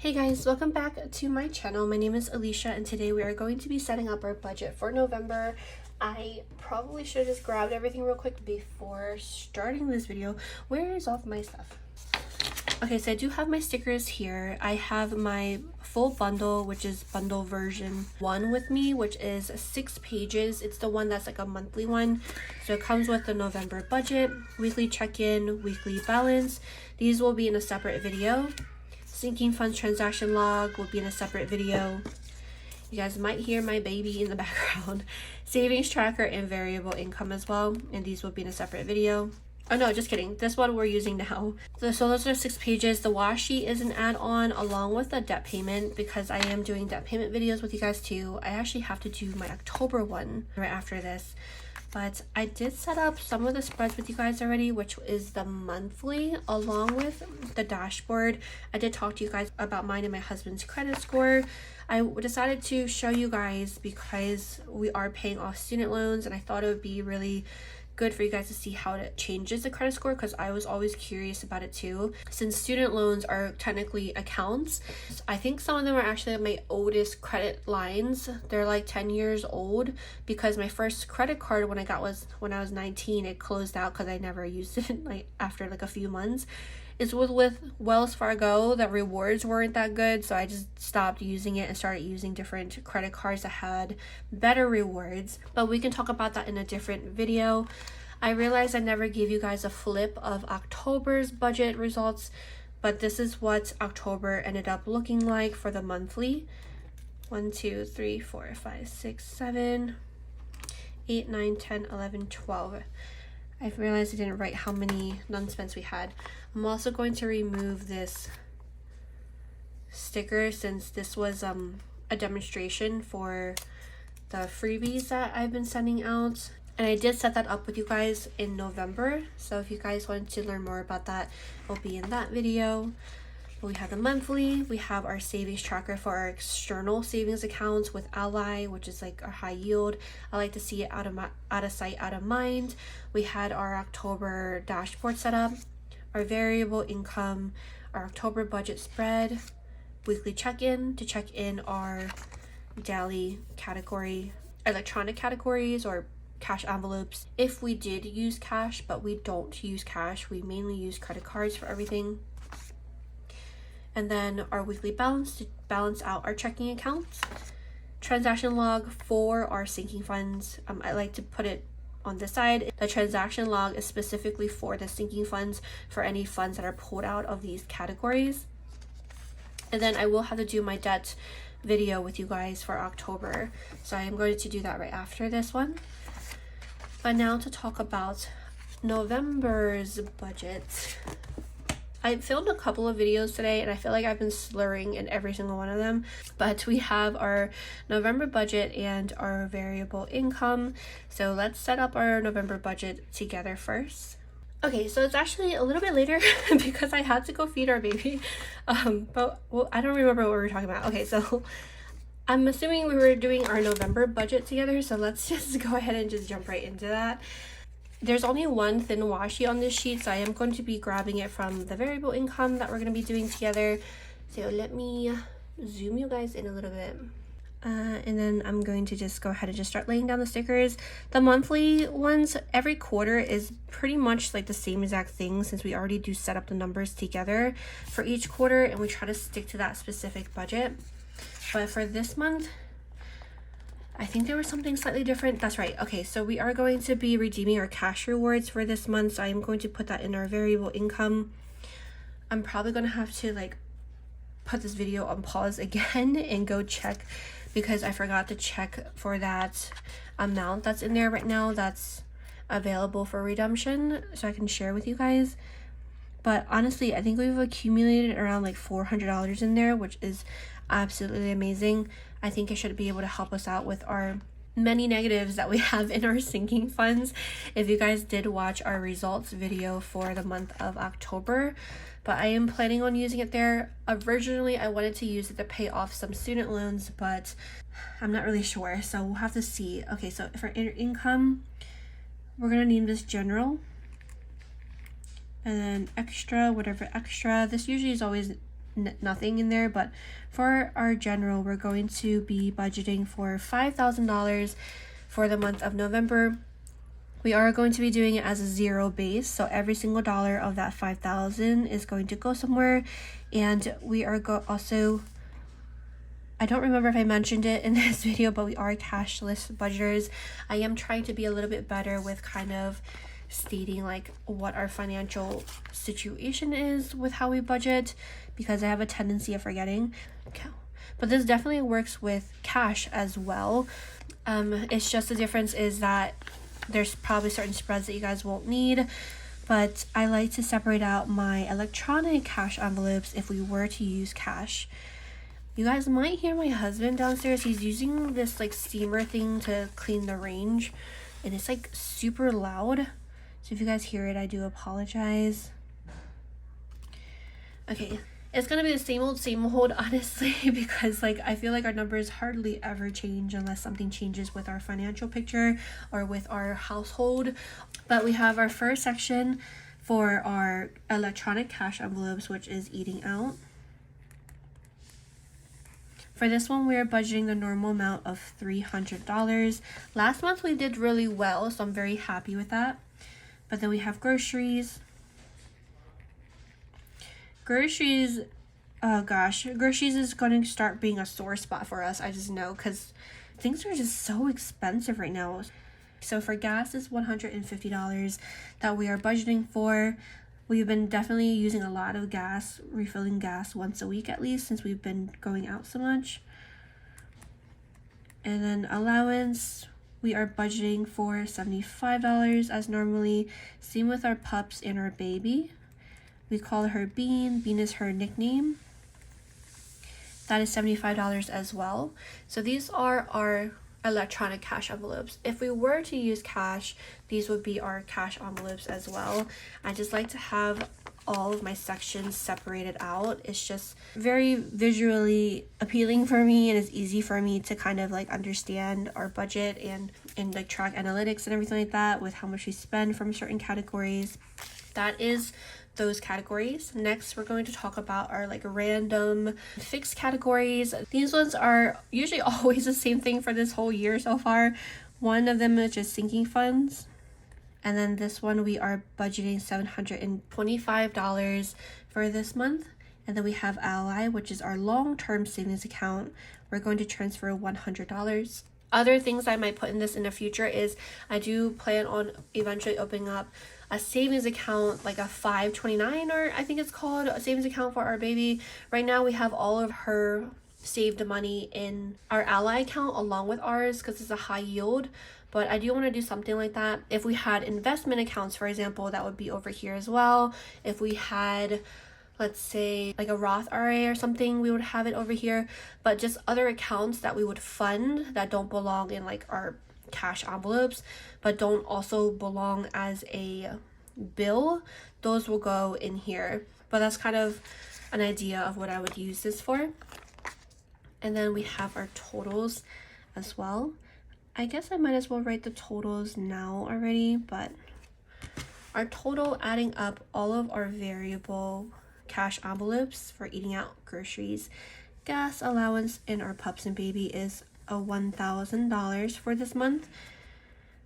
Hey guys, welcome back to my channel. My name is Alicia and today we are going to be setting up our budget for November. I probably should have just grabbed everything real quick before starting this video. Where is all of my stuff? Okay, so I do have my stickers here. I have my full bundle, which is bundle version 1 with me, which is 6 pages. It's the one that's like a monthly one. So it comes with the November budget, weekly check-in, weekly balance. These will be in a separate video. Sinking funds transaction log will be in a separate video. You guys might hear my baby in the background. Savings tracker and variable income as well, and these will be in a separate video. Oh no, just kidding. This one we're using now. So those are 6 pages. The washi is an add-on along with the debt payment because I am doing debt payment videos with you guys too. I actually have to do my October one right after this. But I did set up some of the spreads with you guys already, which is the monthly along with the dashboard. I did talk to you guys about mine and my husband's credit score. I decided to show you guys because we are paying off student loans and I thought it would be really good for you guys to see how it changes the credit score because I was always curious about it too. Since student loans are technically accounts, I think some of them are actually my oldest credit lines. They're like 10 years old because my first credit card when I got was when I was 19. It closed out because I never used it like after like a few months. It was with Wells Fargo. The rewards weren't that good, so I just stopped using it and started using different credit cards that had better rewards. But we can talk about that in a different video. I realized I never gave you guys a flip of October's budget results, but this is what October ended up looking like for the monthly. 1, 2, 3, 4, 5, 6, 7, 8, 9, 10, 11, 12. I realized I didn't write how many non-spends we had. I'm also going to remove this sticker since this was a demonstration for the freebies that I've been sending out. And I did set that up with you guys in November. So if you guys want to learn more about that, it'll be in that video. We have the monthly, we have our savings tracker for our external savings accounts with Ally, which is like our high yield. I like to see it out of sight, out of mind. We had our October dashboard set up, our variable income, our October budget spread, weekly check-in to check in our daily category, electronic categories or cash envelopes. If we did use cash, but we don't use cash, we mainly use credit cards for everything. And then our weekly balance to balance out our checking accounts. Transaction log for our sinking funds. I like to put it on the side. The transaction log is specifically for the sinking funds for any funds that are pulled out of these categories. And then I will have to do my debt video with you guys for October. So I am going to do that right after this one. But now to talk about November's budget. I filmed a couple of videos today and I feel like I've been slurring in every single one of them, but we have our November budget and our variable income. So let's set up our November budget together first. Okay, so it's actually a little bit later because I had to go feed our baby. But well, I don't remember what we were talking about. Okay, so I'm assuming we were doing our November budget together. So let's just go ahead and just jump right into that. There's only one thin washi on this sheet, so I am going to be grabbing it from the variable income that we're going to be doing together. So let me zoom you guys in a little bit. And then I'm going to just go ahead and just start laying down the stickers. The monthly ones, every quarter is pretty much like the same exact thing since we already do set up the numbers together for each quarter and we try to stick to that specific budget. But for this month, I think there was something slightly different. That's right. Okay, so we are going to be redeeming our cash rewards for this month. So I am going to put that in our variable income. I'm probably going to have to like put this video on pause again and go check because I forgot to check for that amount that's in there right now that's available for redemption so I can share with you guys. But honestly, I think we've accumulated around like $400 in there, which is absolutely amazing. I think it should be able to help us out with our many negatives that we have in our sinking funds. If you guys did watch our results video for the month of October, but I am planning on using it there. Originally, I wanted to use it to pay off some student loans, but I'm not really sure, so we'll have to see. Okay, so for income, we're gonna name this general. And then extra, whatever extra. This usually is always nothing in there. But for our general, we're going to be budgeting for $5,000 for the month of November. We are going to be doing it as a zero base, so every single dollar of that $5,000 is going to go somewhere. And we are also, I don't remember if I mentioned it in this video, but we are cashless budgeters. I am trying to be a little bit better with kind of stating like what our financial situation is with how we budget, because I have a tendency of forgetting. Okay. But this definitely works with cash as well. It's just the difference is that there's probably certain spreads that you guys won't need, but I like to separate out my electronic cash envelopes if we were to use cash. You guys might hear my husband downstairs. He's using this like steamer thing to clean the range, and it's like super loud. So if you guys hear it, I do apologize. Okay, it's gonna be the same old, honestly, because like I feel like our numbers hardly ever change unless something changes with our financial picture or with our household. But we have our first section for our electronic cash envelopes, which is eating out. For this one, we are budgeting the normal amount of $300. Last month we did really well, so I'm very happy with that. But then we have groceries. Groceries, oh gosh, groceries is going to start being a sore spot for us. I just know, because things are just so expensive right now. So for gas is $150 that we are budgeting for. We've been definitely using a lot of gas, refilling gas once a week at least, since we've been going out so much. And then allowance, we are budgeting for $75 as normally. Same with our pups and our baby. We call her Bean. Bean is her nickname. That is $75 as well. So these are our electronic cash envelopes. If we were to use cash, these would be our cash envelopes as well. I just like to have all of my sections separated out. It's just very visually appealing for me, and it's easy for me to kind of like understand our budget and like track analytics and everything like that with how much we spend from certain categories. That is those categories. Next, we're going to talk about our like random fixed categories. These ones are usually always the same thing for this whole year so far. One of them is just sinking funds. And then this one, we are budgeting $725 for this month. And then we have Ally, which is our long-term savings account. We're going to transfer $100. Other things I might put in this in the future is I do plan on eventually opening up a savings account, like a 529, or I think it's called, a savings account for our baby. Right now we have all of her saved money in our Ally account along with ours because it's a high yield. But I do want to do something like that. If we had investment accounts, for example, that would be over here as well. If we had, let's say, like a Roth IRA or something, we would have it over here. But just other accounts that we would fund that don't belong in like our cash envelopes, but don't also belong as a bill, those will go in here. But that's kind of an idea of what I would use this for. And then we have our totals as well. I guess I might as well write the totals now already, but our total, adding up all of our variable cash envelopes for eating out, groceries, gas allowance, and our pups and baby, is a $1,000 for this month.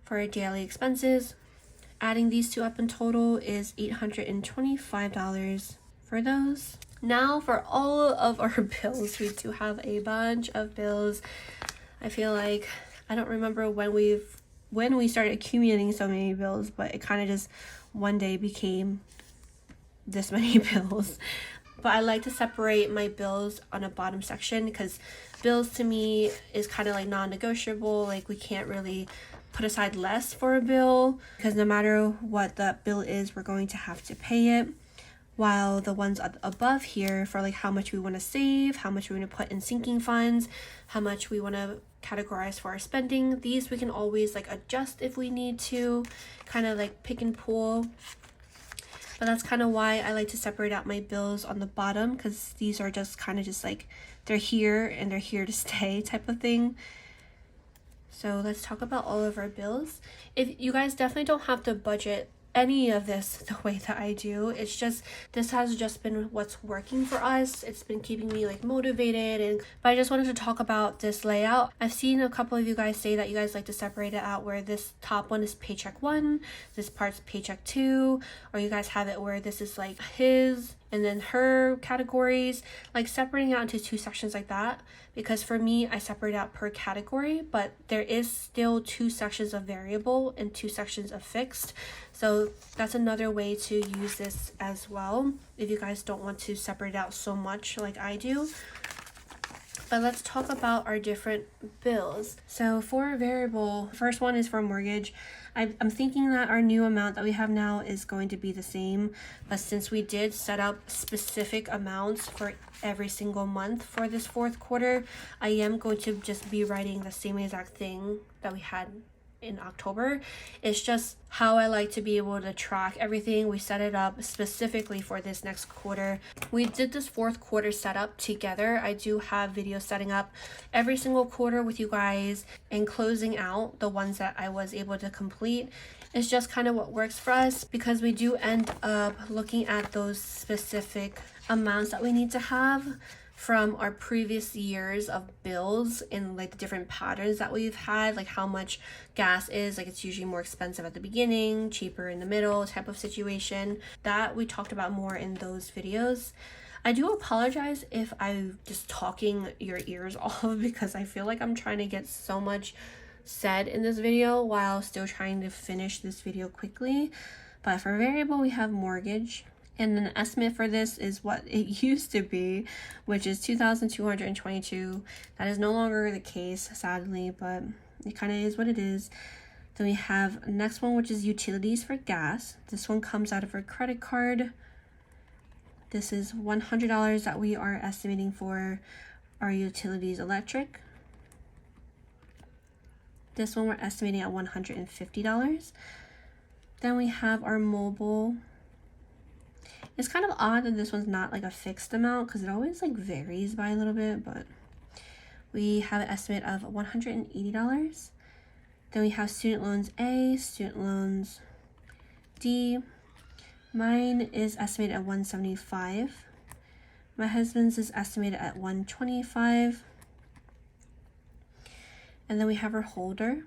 For our daily expenses, adding these two up in total is $825 for those. Now for all of our bills, we do have a bunch of bills. I feel like I don't remember when we started accumulating so many bills, but it kind of just one day became this many bills. But I like to separate my bills on a bottom section because bills to me is kind of like non-negotiable. Like we can't really put aside less for a bill because no matter what that bill is, we're going to have to pay it. While the ones above here for like how much we want to save, how much we want to put in sinking funds, how much we want to categorize for our spending, these we can always like adjust if we need to, kind of like pick and pull. But that's kind of why I like to separate out my bills on the bottom, because these are just kind of just like they're here and they're here to stay type of thing. So let's talk about all of our bills. If you guys definitely don't have to budget any of this the way that I do. It's just, this has just been what's working for us. It's been keeping me like motivated. But I just wanted to talk about this layout. I've seen a couple of you guys say that you guys like to separate it out where this top one is paycheck 1, this part's paycheck 2, or you guys have it where this is like his and then her categories, like separating out into 2 sections like that. Because for me, I separate out per category, but there is still 2 sections of variable and 2 sections of fixed. So that's another way to use this as well, if you guys don't want to separate out so much like I do. But let's talk about our different bills. So for variable, first one is for mortgage. I'm thinking that our new amount that we have now is going to be the same, but since we did set up specific amounts for every single month for this 4th quarter, I am going to just be writing the same exact thing that we had in October. It's just how I like to be able to track everything. We set it up specifically for this next quarter. We did this 4th quarter setup together. I do have videos setting up every single quarter with you guys and closing out the ones that I was able to complete. It's just kind of what works for us, because we do end up looking at those specific amounts that we need to have from our previous years of bills and like the different patterns that we've had, like how much gas is, like it's usually more expensive at the beginning, cheaper in the middle type of situation. That we talked about more in those videos. I do apologize if I'm just talking your ears off, because I feel like I'm trying to get so much said in this video while still trying to finish this video quickly. But for variable, we have mortgage. And then the estimate for this is what it used to be, which is $2,222. That is no longer the case, sadly, but it kind of is what it is. Then we have next one, which is utilities for gas. This one comes out of our credit card. This is $100 that we are estimating for our utilities electric. This one we're estimating at $150. Then we have our mobile. It's kind of odd that this one's not like a fixed amount, because it always like varies by a little bit, but we have an estimate of $180. Then we have student loans A, student loans D. Mine is estimated at $175. My husband's is estimated at $125. And then we have our holder.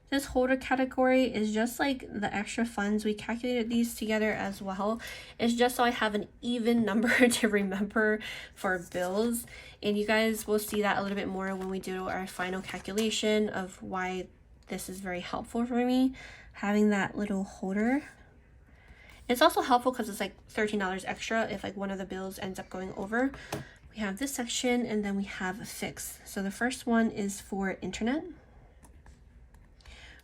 This holder category is just like the extra funds. We calculated these together as well. It's just so I have an even number to remember for bills. And you guys will see that a little bit more when we do our final calculation of why this is very helpful for me, having that little holder. It's also helpful because it's like $13 extra if like one of the bills ends up going over. We have this section, and then we have fixed. So the first one is for internet.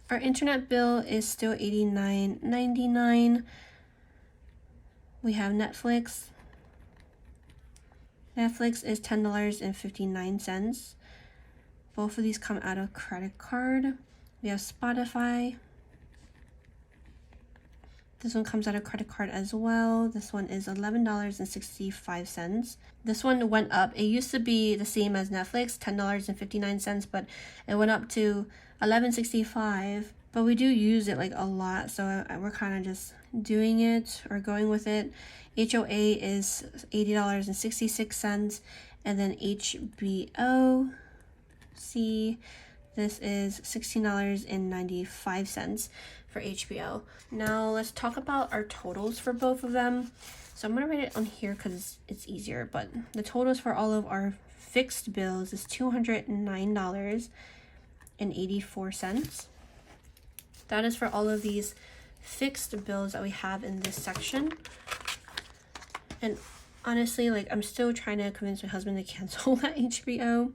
Our internet bill is still $89.99. We have Netflix. Netflix is $10.59. Both of these come out of credit card. We have Spotify. This one comes out of credit card as well. This one is $11.65. This one went up. It used to be the same as Netflix, $10.59, but it went up to $11.65. But we do use it like a lot, so we're kind of just doing it or going with it. HOA is $80.66, and then HBO, this is $16.95 for HBO. Now let's talk about our totals for both of them. So I'm gonna write it on here because it's easier, but the totals for all of our fixed bills is $209.84. That is for all of these fixed bills that we have in this section. And honestly, like, I'm still trying to convince my husband to cancel that HBO,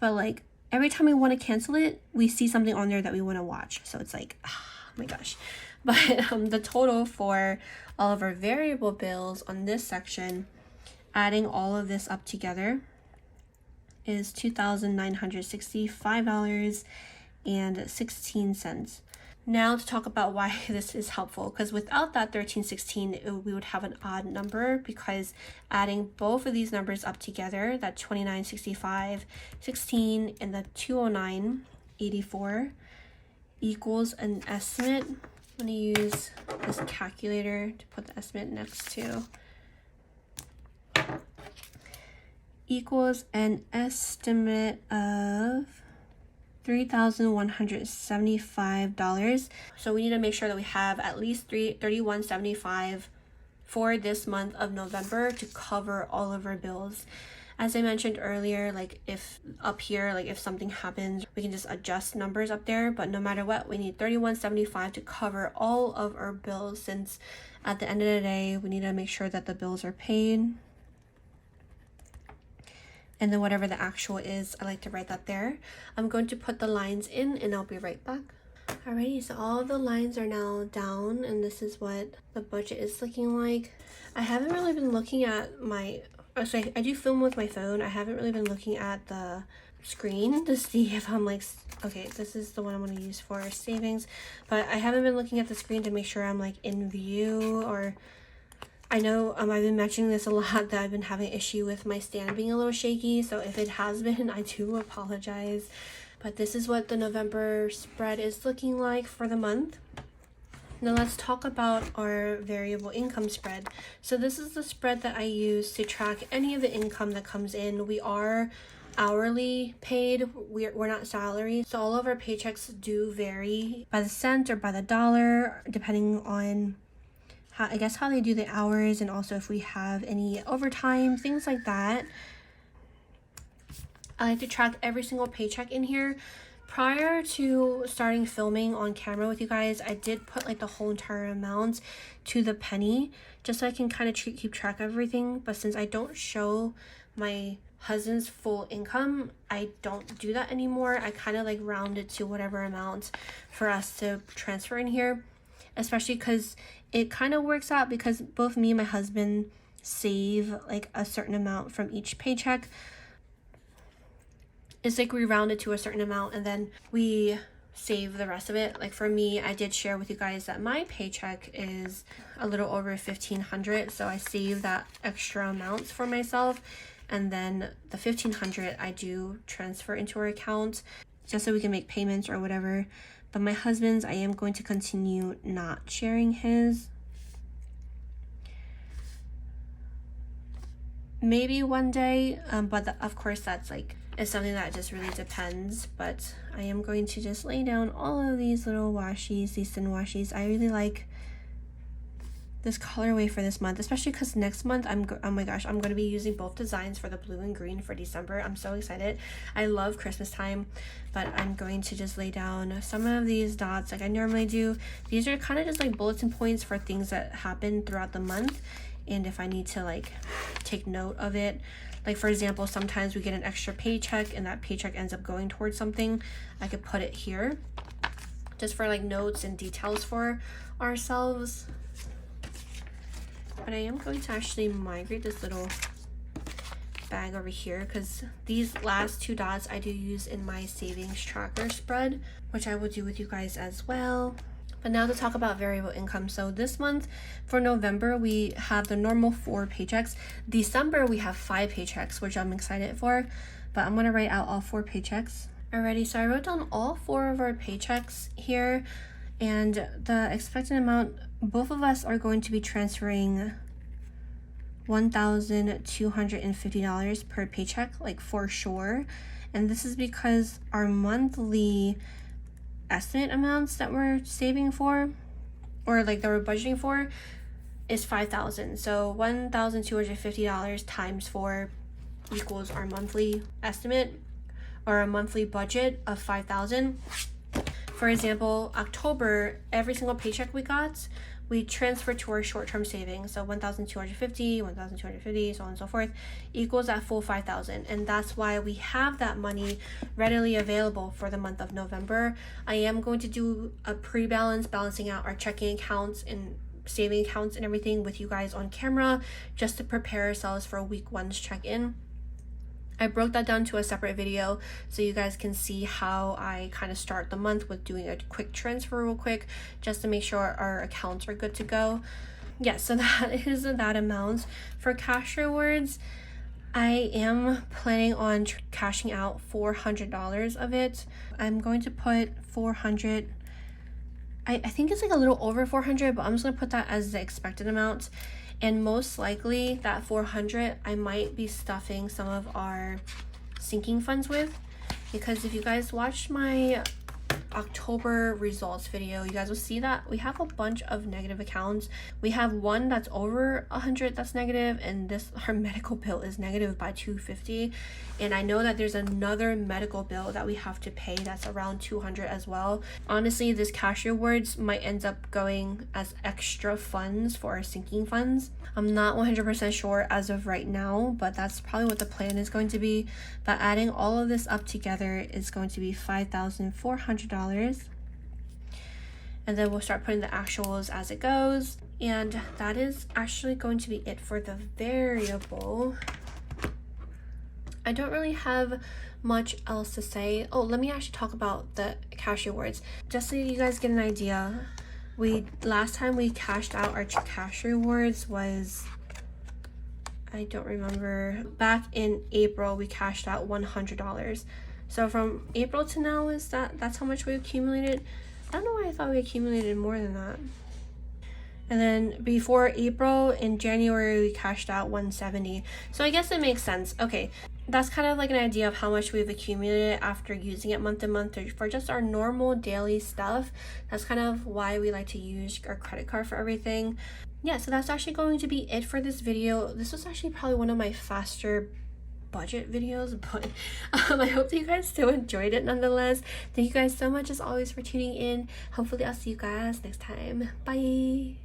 but like every time we want to cancel it, we see something on there that we want to watch, so it's like, oh my gosh. But the total for all of our variable bills on this section, adding all of this up together, is $2,965.16. Now to talk about why this is helpful, because without that $13.16, we would have an odd number, because adding both of these numbers up together, that $29.65.16 and the $209.84, equals an estimate I'm going to use this calculator to put the estimate next to. Equals an estimate of $3,175. So we need to make sure that we have at least $3,175 for this month of November to cover all of our bills. As I mentioned earlier, like if up here, like if something happens, we can just adjust numbers up there, but no matter what, we need $3,175 to cover all of our bills, since at the end of the day, we need to make sure that the bills are paid. And then whatever the actual is, I like to write that there. I'm going to put the lines in and I'll be right back. Alrighty, so all the lines are now down and this is what the budget is looking like. I haven't really been looking at my, so I do film with my phone. I haven't really been looking at the screen to see if I'm like, okay, this is the one I'm going to use for savings. But I haven't been looking at the screen to make sure I'm like in view, or I know I've been mentioning this a lot, that I've been having an issue with my stand being a little shaky, so if it has been, I do apologize. But this is what the November spread is looking like for the month. Now let's talk about our variable income spread. So this is the spread that I use to track any of the income that comes in. We are hourly paid, we're not salary, so all of our paychecks do vary by the cent or by the dollar, depending on I guess how they do the hours, and also if we have any overtime, things like that. I like to track every single paycheck in here. Prior to starting filming on camera with you guys, I did put like the whole entire amount to the penny, just so I can kind of keep track of everything. But since I don't show my husband's full income, I don't do that anymore. I kind of like round it to whatever amount for us to transfer in here, especially because it kind of works out, because both me and my husband save like a certain amount from each paycheck. It's like we round it to a certain amount and then we save the rest of it. Like for me, I did share with you guys that my paycheck is a little over $1,500, so I save that extra amount for myself, and then the $1,500 I do transfer into our account just so we can make payments or whatever. But my husband's, I am going to continue not sharing his. Maybe one day, but of course that's like, it's something that just really depends. But I am going to just lay down all of these little washies, these thin washies. I really like this colorway for this month, especially because next month oh my gosh, I'm going to be using both designs for the blue and green for December. I'm so excited. I love Christmas time, but I'm going to just lay down some of these dots like I normally do. These are kind of just like bulletin points for things that happen throughout the month, and if I need to like take note of it. Like for example, sometimes we get an extra paycheck and that paycheck ends up going towards something. I could put it here just for like notes and details for ourselves. But I am going to actually migrate this little bag over here, because these last two dots I do use in my savings tracker spread, which I will do with you guys as well. But now to talk about variable income. So this month for November, we have the normal 4 paychecks. December, we have 5 paychecks, which I'm excited for, but I'm going to write out all 4 paychecks. Alrighty, so I wrote down all 4 of our paychecks here, and the expected amount, both of us are going to be transferring $1,250 per paycheck, like for sure. And this is because our monthly estimate amounts that we're saving for, or like that we're budgeting for, is $5,000. So $1,250 times 4 equals our monthly estimate, or a monthly budget of $5,000. For example, October, every single paycheck we got, we transfer to our short-term savings. So 1,250, 1,250, so on and so forth, equals that full 5,000. And that's why we have that money readily available for the month of November. I am going to do a pre-balance, balancing out our checking accounts and saving accounts and everything with you guys on camera, just to prepare ourselves for week 1's check-in. I broke that down to a separate video so you guys can see how I kind of start the month with doing a quick transfer real quick, just to make sure our accounts are good to go. Yeah, so that is that amount. For cash rewards, I am planning on cashing out $400 of it. I'm going to put $400 I think it's like a little over 400, but I'm just gonna put that as the expected amount. And most likely that 400 I might be stuffing some of our sinking funds with, because if you guys watched my October results video, you guys will see that we have a bunch of negative accounts. We have one that's over 100 that's negative, and this, our medical bill is negative by 250. And I know that there's another medical bill that we have to pay that's around 200 as well. Honestly, this cash rewards might end up going as extra funds for our sinking funds. I'm not 100% sure as of right now, but that's probably what the plan is going to be. But adding all of this up together is going to be $5,400. And then we'll start putting the actuals as it goes. And that is actually going to be it for the variable. I don't really have much else to say. Oh, let me actually talk about the cash rewards. Just so you guys get an idea, last time we cashed out our cash rewards was, I don't remember, back in April we cashed out $100. So from April to now, that's how much we accumulated. I don't know why I thought we accumulated more than that. And then before April, in January, we cashed out $170. So I guess it makes sense. Okay, that's kind of like an idea of how much we've accumulated after using it month to month for just our normal daily stuff. That's kind of why we like to use our credit card for everything. Yeah, so that's actually going to be it for this video. This was actually probably one of my faster budget videos, but I hope that you guys still enjoyed it nonetheless. Thank you guys so much as always for tuning in. Hopefully I'll see you guys next time. Bye.